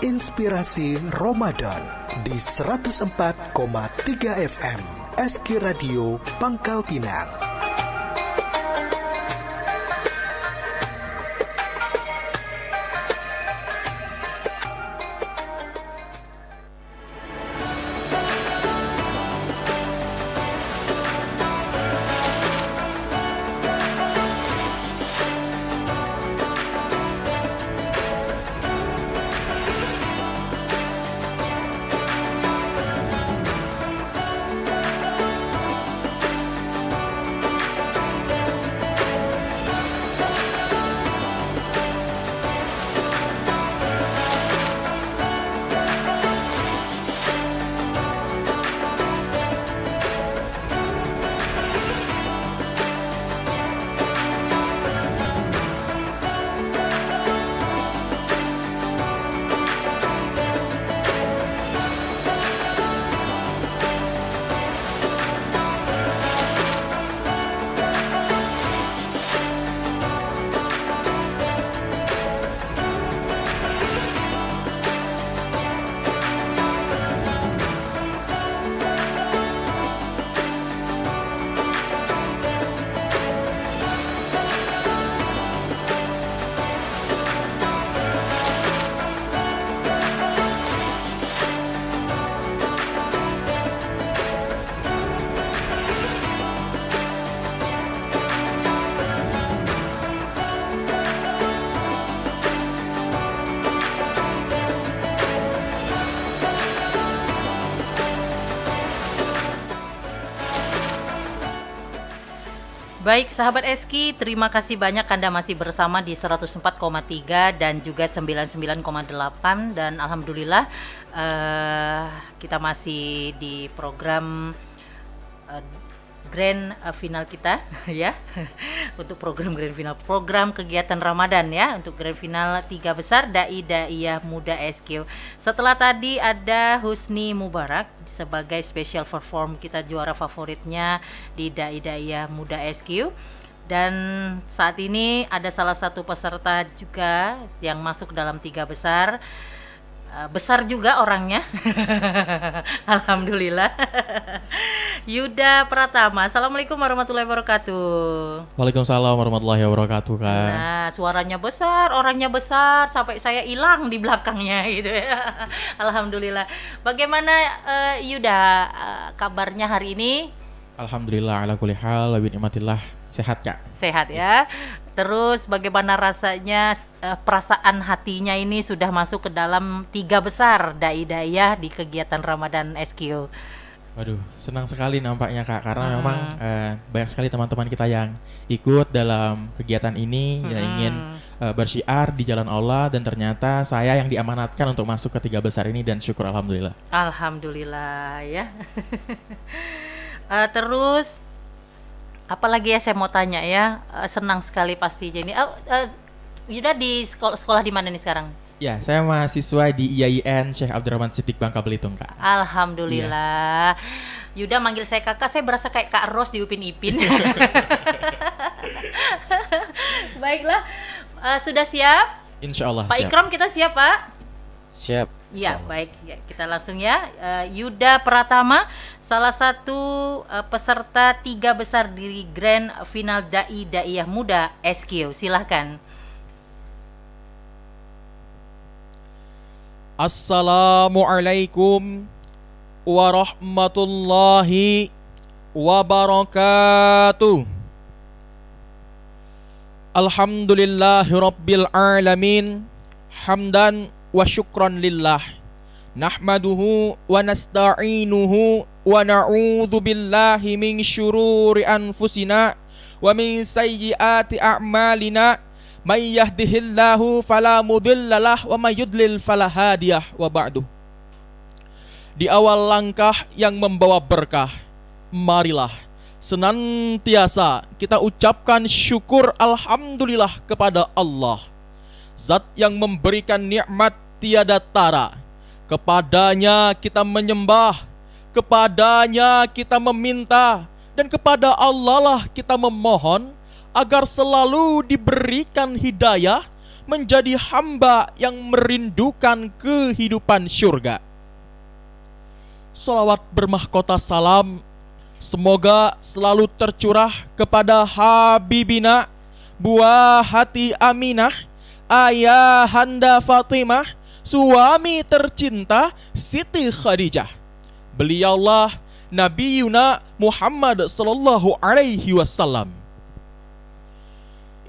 Inspirasi Ramadan di 104,3 FM SK Radio Pangkal Pinang. Baik sahabat Eski, terima kasih banyak Anda masih bersama di 104,3 dan juga 99,8 dan alhamdulillah kita masih di program Grand Final kita ya. Untuk program Grand Final, program kegiatan Ramadan ya, untuk Grand Final 3 besar Dai Daiyah Muda SQ. Setelah tadi ada Husni Mubarak sebagai special perform kita, juara favoritnya di Dai Daiyah Muda SQ. Dan saat ini ada salah satu peserta juga yang masuk dalam 3 besar. Besar juga orangnya. Alhamdulillah. Yuda Pratama. Assalamualaikum warahmatullahi wabarakatuh. Waalaikumsalam warahmatullahi wabarakatuh, Kak. Nah, suaranya besar, orangnya besar, sampai saya hilang di belakangnya gitu ya. Alhamdulillah. Bagaimana Yuda kabarnya hari ini? Alhamdulillah ala kulli hal wa bi ni'matillah. Sehat, Kak. Sehat ya. Terus bagaimana rasanya, perasaan hatinya ini sudah masuk ke dalam 3 besar Dai Daiyah di kegiatan Ramadan SQ? Waduh, senang sekali nampaknya, Kak, karena memang banyak sekali teman-teman kita yang ikut dalam kegiatan ini, yang ingin bersyiar di jalan Allah, dan ternyata saya yang diamanatkan untuk masuk ke 3 besar ini, dan syukur alhamdulillah. Alhamdulillah ya. Terus apalagi ya saya mau tanya ya, senang sekali pasti jadi. Yuda di sekolah di mana nih sekarang? Ya, saya mahasiswa di IAIN Syekh Abdurrahman Siddiq Bangka Belitung, Kak. Alhamdulillah. Iya. Yuda manggil saya kakak, saya berasa kayak Kak Ros di Upin Ipin. Baiklah, sudah siap? Insya Allah. Pak siap. Ikram kita siap, Pak? Siap. Ya, baik. Kita langsung ya. Yuda Pratama, salah satu peserta 3 besar di Grand Final Dai Daiyah Muda SQ. Silahkan. Assalamualaikum warahmatullahi wabarakatuh. Alhamdulillahirabbil alamin. Hamdan wa syukran lillah. Nahmaduhu wa nasta'inuhu wa na'udzu billahi min syururi anfusina wa min sayyiati a'malina. May yahdihillahu fala mudhillalah wa may yudlil fala hadiyah. Wa ba'du. Di awal langkah yang membawa berkah, marilah senantiasa kita ucapkan syukur alhamdulillah kepada Allah, Zat yang memberikan nikmat tiada tara. Kepadanya kita menyembah, kepadanya kita meminta, dan kepada Allah lah kita memohon agar selalu diberikan hidayah menjadi hamba yang merindukan kehidupan syurga. Salawat bermahkota salam semoga selalu tercurah kepada Habibina, buah hati Aminah, ayahanda Fatimah, suami tercinta Siti Khadijah. Beliaulah Nabiyuna Muhammad sallallahu alaihi wasallam.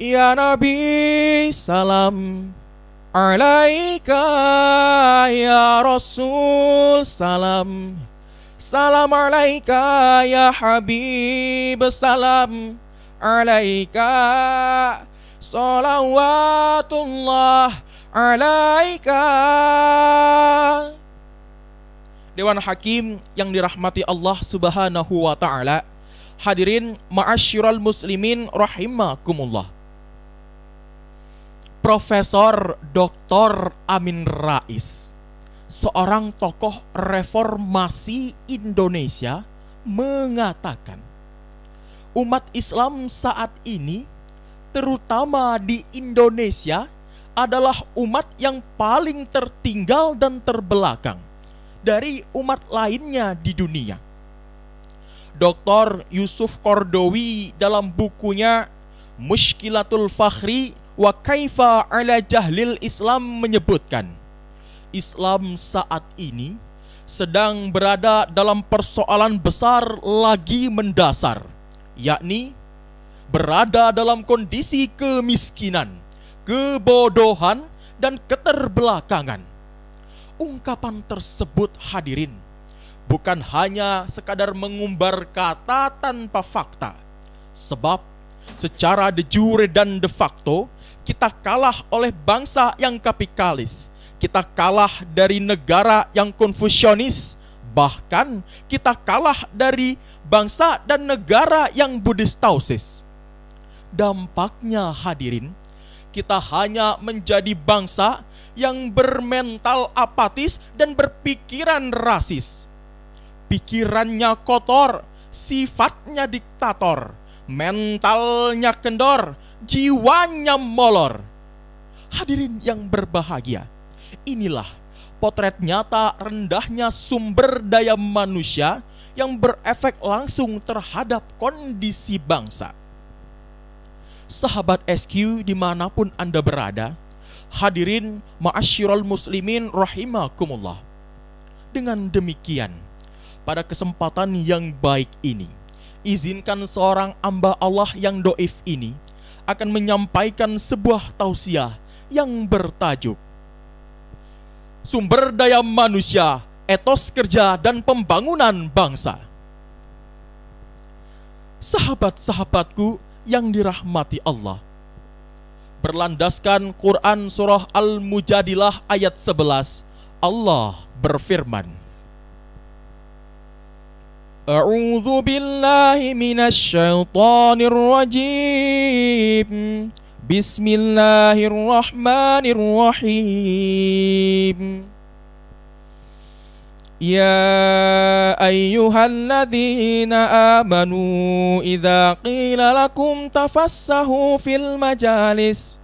Ya Nabi, salam alaika, ya Rasul, salam. Salam alaika, ya Habib, salam alaika. Salawatullah alaika. Dewan Hakim yang dirahmati Allah Subhanahu wa ta'ala, hadirin ma'asyiral muslimin rahimakumullah. Profesor Dr. Amin Rais, seorang tokoh reformasi Indonesia, mengatakan umat Islam saat ini, terutama di Indonesia, adalah umat yang paling tertinggal dan terbelakang dari umat lainnya di dunia. Dr. Yusuf Qaradawi dalam bukunya Mushkilatul Fakhri wa Kaifa ala Jahlil Islam menyebutkan, Islam saat ini sedang berada dalam persoalan besar lagi mendasar, yakni berada dalam kondisi kemiskinan, kebodohan, dan keterbelakangan. Ungkapan tersebut, hadirin, bukan hanya sekadar mengumbar kata tanpa fakta, sebab secara de jure dan de facto kita kalah oleh bangsa yang kapitalis, kita kalah dari negara yang konfusionis, bahkan kita kalah dari bangsa dan negara yang Buddhistausis. Dampaknya, hadirin, kita hanya menjadi bangsa yang bermental apatis dan berpikiran rasis. Pikirannya kotor, sifatnya diktator, mentalnya kendor, jiwanya molor. Hadirin yang berbahagia, inilah potret nyata rendahnya sumber daya manusia yang berefek langsung terhadap kondisi bangsa. Sahabat SQ dimanapun Anda berada, hadirin ma'asyiral muslimin rahimakumullah. Dengan demikian, pada kesempatan yang baik ini, izinkan seorang hamba Allah yang doif ini akan menyampaikan sebuah tausiah yang bertajuk Sumber Daya Manusia, Etos Kerja dan Pembangunan Bangsa. Sahabat-sahabatku yang dirahmati Allah, berlandaskan Quran surah Al-Mujadilah ayat 11, Allah berfirman, A'udzu billahi minasy syaithanir rajim. Bismillahirrahmanirrahim. Ya ayyuhalladzina amanu idza qila lakum tafassahu fil majalis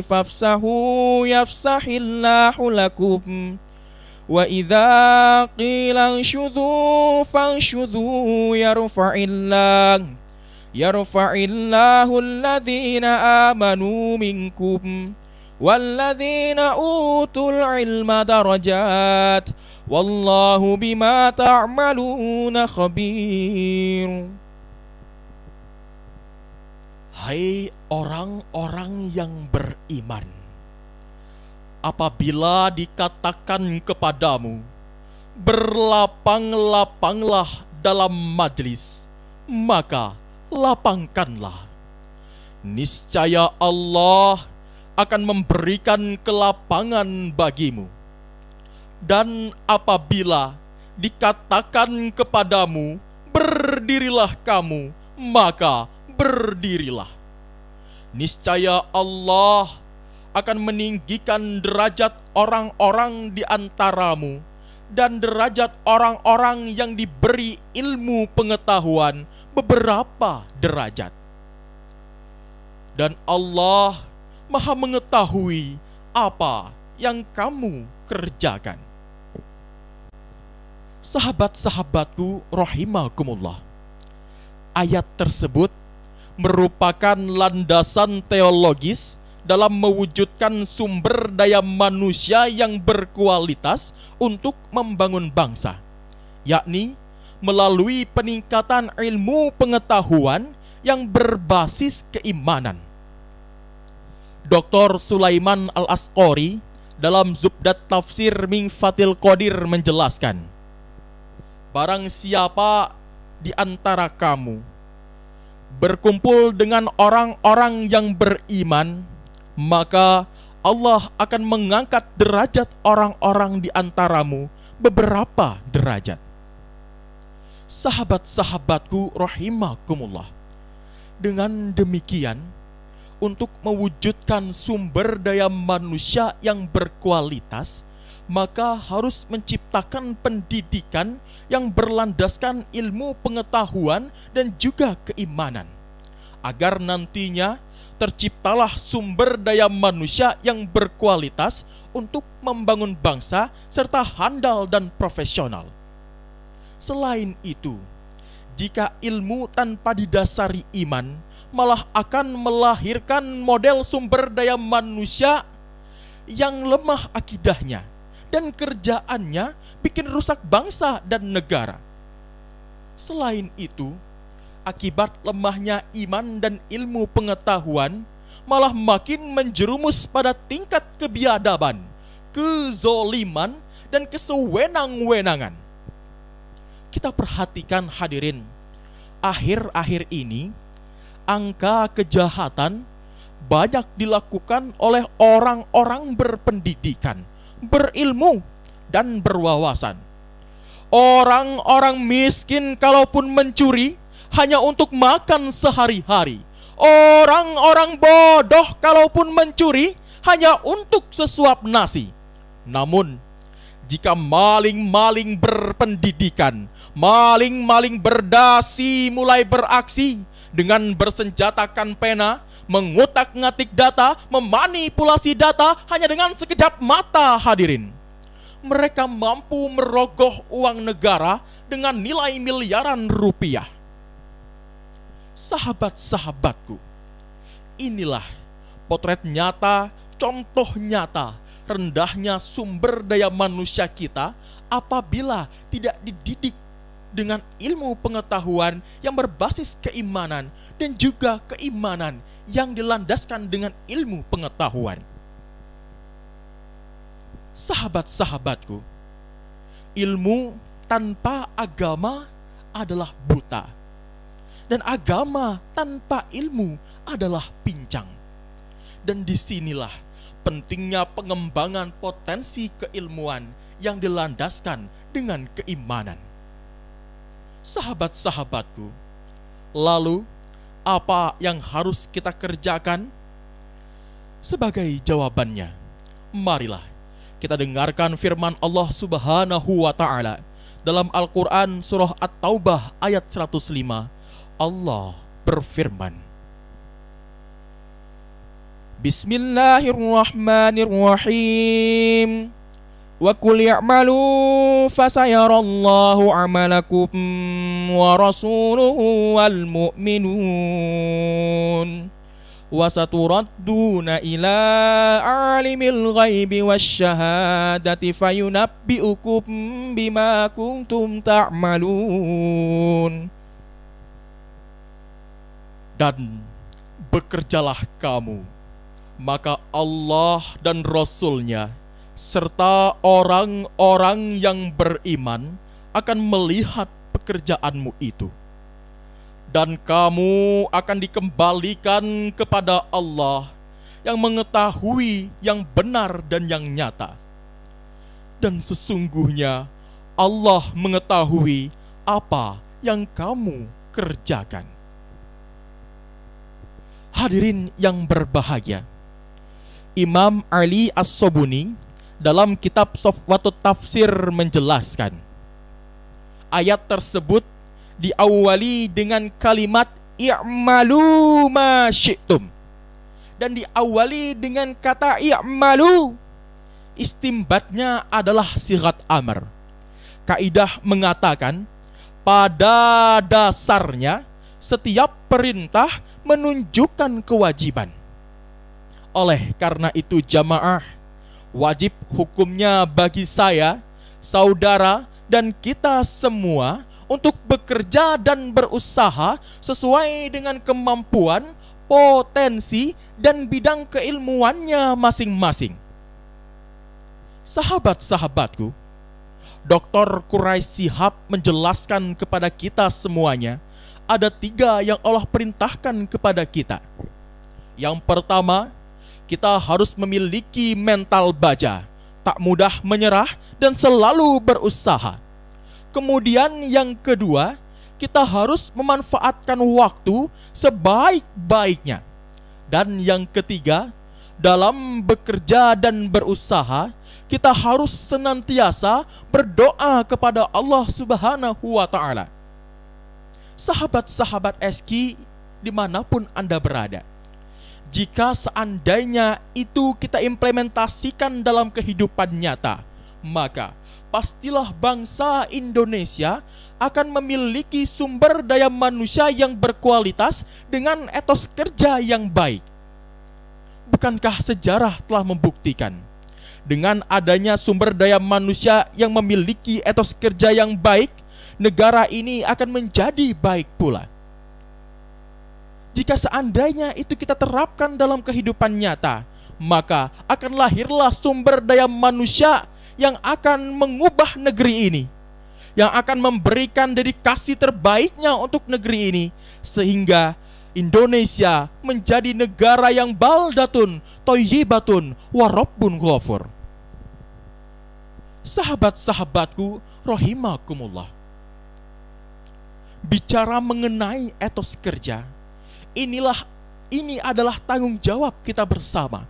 fafsahu yafsahillahu lakum wa idza qila anshudhu fanshudhu yarfa'illahu alladzina amanu minkum walladzina utul ilma darajat wallahu bima ta'maluna khabir. Hai orang-orang yang beriman, apabila dikatakan kepadamu, berlapang-lapanglah dalam majlis, maka lapangkanlah. Niscaya Allah akan memberikan kelapangan bagimu. Dan apabila dikatakan kepadamu, berdirilah kamu, maka berdirilah. Niscaya Allah akan meninggikan derajat orang-orang di antaramu dan derajat orang-orang yang diberi ilmu pengetahuan beberapa derajat. Dan Allah Maha mengetahui apa yang kamu kerjakan. Sahabat-sahabatku rahimakumullah, ayat tersebut merupakan landasan teologis dalam mewujudkan sumber daya manusia yang berkualitas untuk membangun bangsa, yakni melalui peningkatan ilmu pengetahuan yang berbasis keimanan. Dr. Sulaiman Al-Asqori dalam Zubdat Tafsir min Fathil Qadir menjelaskan, barang siapa di antara kamu berkumpul dengan orang-orang yang beriman, maka Allah akan mengangkat derajat orang-orang di antaramu beberapa derajat. Sahabat-sahabatku rahimakumullah, dengan demikian, untuk mewujudkan sumber daya manusia yang berkualitas, maka harus menciptakan pendidikan yang berlandaskan ilmu pengetahuan dan juga keimanan, agar nantinya terciptalah sumber daya manusia yang berkualitas untuk membangun bangsa serta handal dan profesional. Selain itu, jika ilmu tanpa didasari iman malah akan melahirkan model sumber daya manusia yang lemah akidahnya dan kerjaannya bikin rusak bangsa dan negara. Selain itu, akibat lemahnya iman dan ilmu pengetahuan malah makin menjerumus pada tingkat kebiadaban, kezoliman, dan kesewenang-wenangan. Kita perhatikan hadirin, akhir-akhir ini angka kejahatan banyak dilakukan oleh orang-orang berpendidikan, berilmu, dan berwawasan. Orang-orang miskin kalaupun mencuri hanya untuk makan sehari-hari. Orang-orang bodoh kalaupun mencuri hanya untuk sesuap nasi. Namun, jika maling-maling berpendidikan, maling-maling berdasi mulai beraksi dengan bersenjatakan pena, mengutak-ngatik data, memanipulasi data hanya dengan sekejap mata hadirin, mereka mampu merogoh uang negara dengan nilai miliaran rupiah. Sahabat-sahabatku, inilah potret nyata, contoh nyata rendahnya sumber daya manusia kita apabila tidak dididik dengan ilmu pengetahuan yang berbasis keimanan dan juga keimanan yang dilandaskan dengan ilmu pengetahuan. Sahabat-sahabatku, ilmu tanpa agama adalah buta, dan agama tanpa ilmu adalah pincang. Dan disinilah pentingnya pengembangan potensi keilmuan yang dilandaskan dengan keimanan. Sahabat-sahabatku, lalu apa yang harus kita kerjakan? Sebagai jawabannya, marilah kita dengarkan firman Allah Subhanahu wa Ta'ala dalam Al-Quran Surah At-Taubah ayat 105. Allah berfirman, Bismillahirrahmanirrahim. Wa qul i'malu fasayarallahu 'amalakum wa rasuluhu wal mu'minun wa saturadduna ila 'alimil ghaibi wasyahadati fayunabbi'ukum bima kuntum ta'malun. Dan bekerjalah kamu, maka Allah dan Rasul-Nya serta orang-orang yang beriman akan melihat pekerjaanmu itu, dan kamu akan dikembalikan kepada Allah yang mengetahui yang benar dan yang nyata. Dan sesungguhnya Allah mengetahui apa yang kamu kerjakan. Hadirin yang berbahagia, Imam Ali As-Sobuni dalam kitab Sofwatut Tafsir menjelaskan, ayat tersebut diawali dengan kalimat i'malu ma syi'tum, dan diawali dengan kata i'malu, istimbatnya adalah sighat amr. Kaidah mengatakan pada dasarnya setiap perintah menunjukkan kewajiban. Oleh karena itu jamaah, wajib hukumnya bagi saya, saudara, dan kita semua untuk bekerja dan berusaha sesuai dengan kemampuan, potensi, dan bidang keilmuannya masing-masing. Sahabat-sahabatku, Dr. Quraisy Shihab menjelaskan kepada kita semuanya, ada 3 yang Allah perintahkan kepada kita. Yang pertama, kita harus memiliki mental baja, tak mudah menyerah dan selalu berusaha. Kemudian yang kedua, kita harus memanfaatkan waktu sebaik-baiknya. Dan yang ketiga, dalam bekerja dan berusaha, kita harus senantiasa berdoa kepada Allah Subhanahu wa Ta'ala. Sahabat-sahabat SK dimanapun Anda berada, jika seandainya itu kita implementasikan dalam kehidupan nyata, maka pastilah bangsa Indonesia akan memiliki sumber daya manusia yang berkualitas dengan etos kerja yang baik. Bukankah sejarah telah membuktikan, dengan adanya sumber daya manusia yang memiliki etos kerja yang baik, negara ini akan menjadi baik pula. Jika seandainya itu kita terapkan dalam kehidupan nyata, maka akan lahirlah sumber daya manusia yang akan mengubah negeri ini, yang akan memberikan dedikasi terbaiknya untuk negeri ini, sehingga Indonesia menjadi negara yang baldatun, thayyibatun, wa rabbun ghafur. Sahabat-sahabatku rahimakumullah, bicara mengenai etos kerja, ini adalah tanggung jawab kita bersama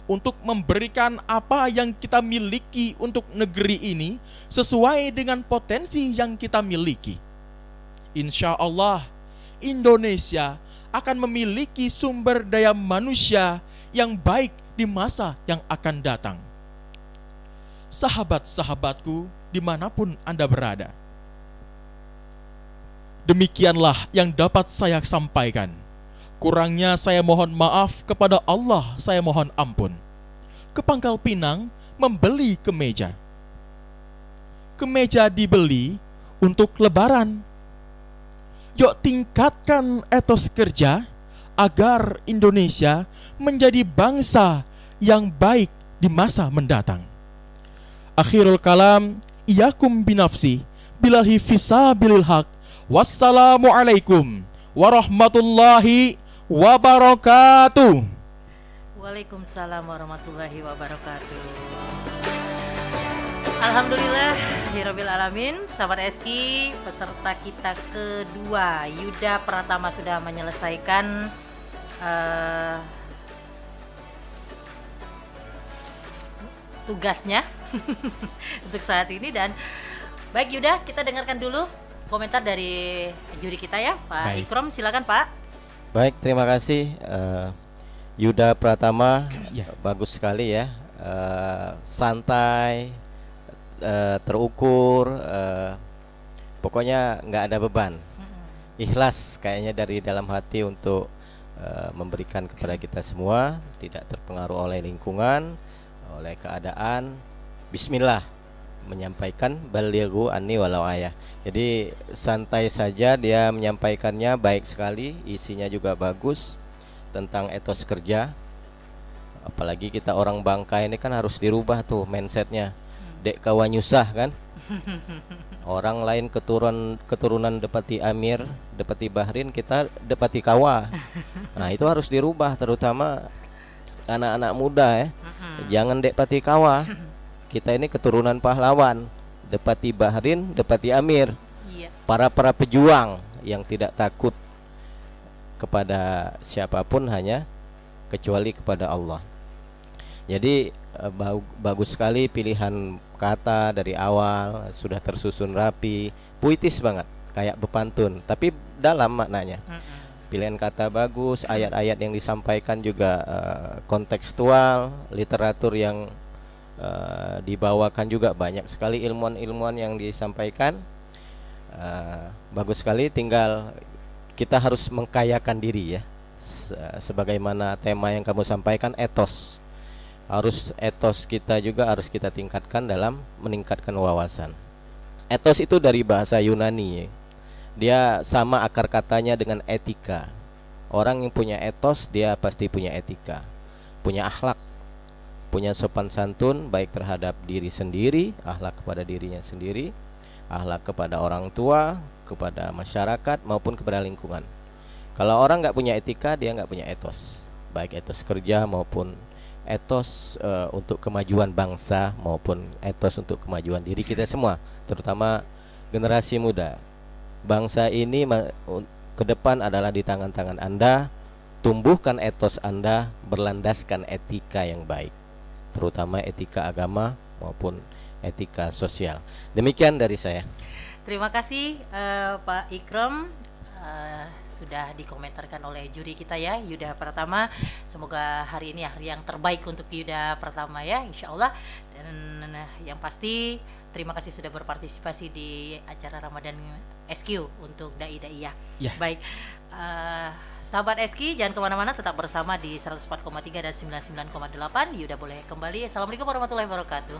untuk memberikan apa yang kita miliki untuk negeri ini sesuai dengan potensi yang kita miliki. Insya Allah, Indonesia akan memiliki sumber daya manusia yang baik di masa yang akan datang. Sahabat-sahabatku dimanapun Anda berada, demikianlah yang dapat saya sampaikan. Kurangnya saya mohon maaf kepada Allah, saya mohon ampun. Ke Pangkal Pinang membeli kemeja. Kemeja dibeli untuk lebaran. Yuk tingkatkan etos kerja agar Indonesia menjadi bangsa yang baik di masa mendatang. Akhirul kalam, iyakum binafsi, bilahi fisabilil haq. Wassalamualaikum warahmatullahi wabarakatuh. Waalaikumsalam warahmatullahi wabarakatuh. Alhamdulillah Hirobbil Alamin. Sahabat Eski, peserta kita kedua Yuda Pratama sudah menyelesaikan tugasnya untuk saat ini. Dan baik Yuda, kita dengarkan dulu komentar dari juri kita ya, Pak Baik. Ikrom, silakan Pak. Baik, terima kasih Yuda Pratama, Ya. bagus sekali ya, santai, terukur, pokoknya nggak ada beban, ikhlas kayaknya dari dalam hati untuk memberikan kepada kita semua, tidak terpengaruh oleh lingkungan, oleh keadaan. Bismillah, menyampaikan balighu anni walau ayah. Jadi santai saja dia menyampaikannya, baik sekali, isinya juga bagus tentang etos kerja. Apalagi kita orang Bangka ini kan harus dirubah tuh mindsetnya. Dek kawan nyusah kan. Orang lain keturunan Depati Amir, Depati Bahrin, kita Depati Kawa. Nah itu harus dirubah, terutama anak-anak muda ya. Jangan Depati Kawa. Kita ini keturunan pahlawan, Depati Bahrin, Depati Amir. Iya. Para pejuang yang tidak takut kepada siapapun hanya kecuali kepada Allah. Jadi bagus sekali pilihan kata dari awal, sudah tersusun rapi, puitis banget, kayak bepantun, tapi dalam maknanya. pilihan kata bagus, ayat-ayat yang disampaikan juga kontekstual, literatur yang dibawakan juga banyak sekali ilmuwan-ilmuwan yang disampaikan. Bagus sekali, tinggal kita harus mengkayakan diri ya. Sebagaimana tema yang kamu sampaikan, etos. Etos kita juga harus kita tingkatkan dalam meningkatkan wawasan. Etos itu dari bahasa Yunani ya. Dia sama akar katanya dengan etika. Orang yang punya etos, dia pasti punya etika, punya akhlak, punya sopan santun baik terhadap diri sendiri, akhlak kepada dirinya sendiri, akhlak kepada orang tua, kepada masyarakat maupun kepada lingkungan. Kalau orang nggak punya etika, dia nggak punya etos, baik etos kerja maupun etos untuk kemajuan bangsa maupun etos untuk kemajuan diri kita semua, terutama generasi muda. Bangsa ini ke depan adalah di tangan-tangan Anda. Tumbuhkan etos Anda berlandaskan etika yang baik, terutama etika agama maupun etika sosial. Demikian dari saya. Terima kasih Pak Ikram, sudah dikomentarkan oleh juri kita ya, Yuda Pratama. Semoga hari ini hari yang terbaik untuk Yuda Pratama ya, insya Allah. Dan yang pasti terima kasih sudah berpartisipasi di acara Ramadan SQ untuk Dai-Daiyah. Ya. Baik, sahabat SQ jangan kemana-mana, tetap bersama di 104,3 dan 99,8. Yuda boleh kembali. Assalamualaikum warahmatullahi wabarakatuh.